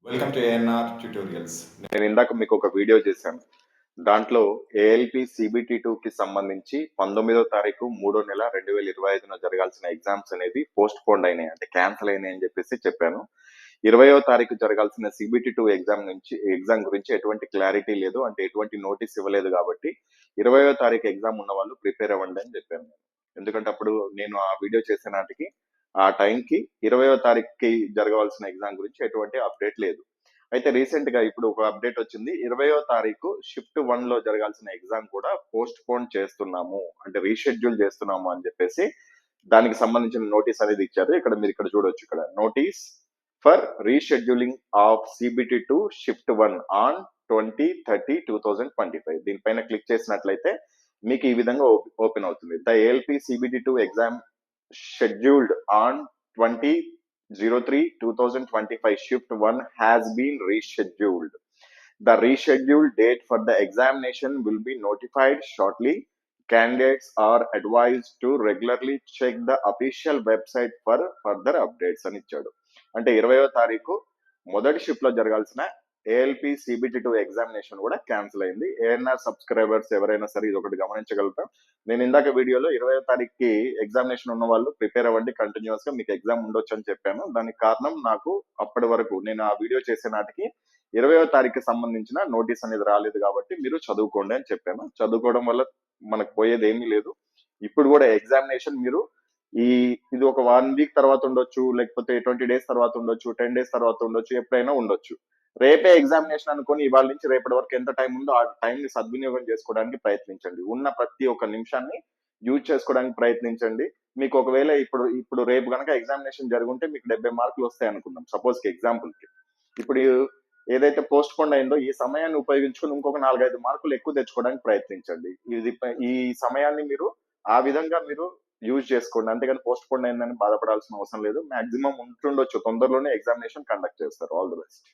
Welcome to ANR tutorials. నేను ఇందాక మీకు ఒక వీడియో చేశాను. దాంట్లో ఏఎల్పి సిబిటి కి సంబంధించి 19వ తారీఖు 3వ నెల 2025 జరగాల్సిన ఎగ్జామ్స్ అనేది పోస్ట్ పోన్ అయినాయి, అంటే క్యాన్సిల్ అయినాయి అని చెప్పాను. 20వ తారీఖు జరగాల్సిన సిబిటి ఎగ్జామ్ గురించి ఎటువంటి క్లారిటీ లేదు, అంటే ఎటువంటి నోటీస్ ఇవ్వలేదు. కాబట్టి 20వ తారీఖు ఎగ్జామ్ ఉన్న వాళ్ళు ప్రిపేర్ అవ్వండి అని చెప్పాను. ఎందుకంటే అప్పుడు నేను ఆ వీడియో చేసే నాటికి ఆ టైంకి 20వ తారీఖుకి జరగవలసిన ఎగ్జామ్ గురించి ఎటువంటి అప్డేట్ లేదు. అయితే రీసెంట్ గా ఇప్పుడు ఒక అప్డేట్ వచ్చింది. 20వ తారీఖు షిఫ్ట్ 1 లో జరగాల్సిన ఎగ్జామ్ కూడా పోస్ట్ పోన్ చేస్తున్నాము, అంటే రీషెడ్యూల్ చేస్తున్నాము అని చెప్పేసి దానికి సంబంధించిన నోటీస్ అనేది ఇచ్చారు. మీరు ఇక్కడ చూడొచ్చు, ఇక్కడ notice for rescheduling of CBT to shift 1 on 20/30/2025. దీనిపైన క్లిక్ చేసినట్లయితే మీకు ఈ విధంగా ఓపెన్ అవుతుంది. The ALP CBT exam scheduled on 20/03/2025 shift 1 has been rescheduled. The rescheduled date for the examination will be notified shortly. Candidates are advised to regularly check the official website for further updates అని ఇచ్చాడు. అంటే 20వ తారీఖు మొదటి shift లో జరగాల్సిన ALP CBT examination కూడా cancel అయింది. ANR subscribers ఎవరైనా సరే ఇది ఒకటి గమనించగలుగుతాం. నేను ఇందాక వీడియోలో 20వ తారీఖుకి ఎగ్జామినేషన్ ఉన్న వాళ్ళు ప్రిపేర్ అవ్వండి, కంటిన్యూస్ గా మీకు ఎగ్జామ్ ఉండొచ్చు అని చెప్పాను. దానికి కారణం నాకు అప్పటి వరకు నేను ఆ వీడియో చేసే నాటికి 20వ తారీఖుకి సంబంధించిన నోటీస్ అనేది రాలేదు. కాబట్టి మీరు చదువుకోండి అని చెప్పాను. చదువుకోవడం వల్ల మనకు పోయేది ఏమీ లేదు. ఇప్పుడు కూడా ఎగ్జామినేషన్ మీరు ఇది ఒక 1 వీక్ తర్వాత ఉండొచ్చు, లేకపోతే 20 డేస్ తర్వాత ఉండొచ్చు, 10 డేస్ తర్వాత ఉండొచ్చు, ఎప్పుడైనా ఉండొచ్చు. రేపే ఎగ్జామినేషన్ అనుకొని ఇవాళ నుంచి రేపటి వరకు ఎంత టైం ఉందో ఆ టైంని సద్వినియోగం చేసుకోవడానికి ప్రయత్నించండి. ఉన్న ప్రతి ఒక్క నిమిషాన్ని యూజ్ చేసుకోవడానికి ప్రయత్నించండి. మీకు ఒకవేళ ఇప్పుడు రేపు కనుక ఎగ్జామినేషన్ జరుగుంటే మీకు 70 మార్కులు వస్తాయి అనుకుందాం, సపోజ్ కి ఎగ్జాంపుల్ కి. ఇప్పుడు ఏదైతే పోస్ట్ పోన్ అయిందో ఈ సమయాన్ని ఉపయోగించుకొని ఇంకొక 4-5 మార్కులు ఎక్కువ తెచ్చుకోవడానికి ప్రయత్నించండి. ఈ సమయాన్ని మీరు ఆ విధంగా మీరు యూజ్ చేసుకోండి. అంతేగాని పోస్ట్ పోన్ అయిందని బాధపడాల్సిన అవసరం లేదు. మాక్సిమం ఉంటుండొచ్చు, తొందరలోనే ఎగ్జామినేషన్ కండక్ట్ చేస్తారు. All the best.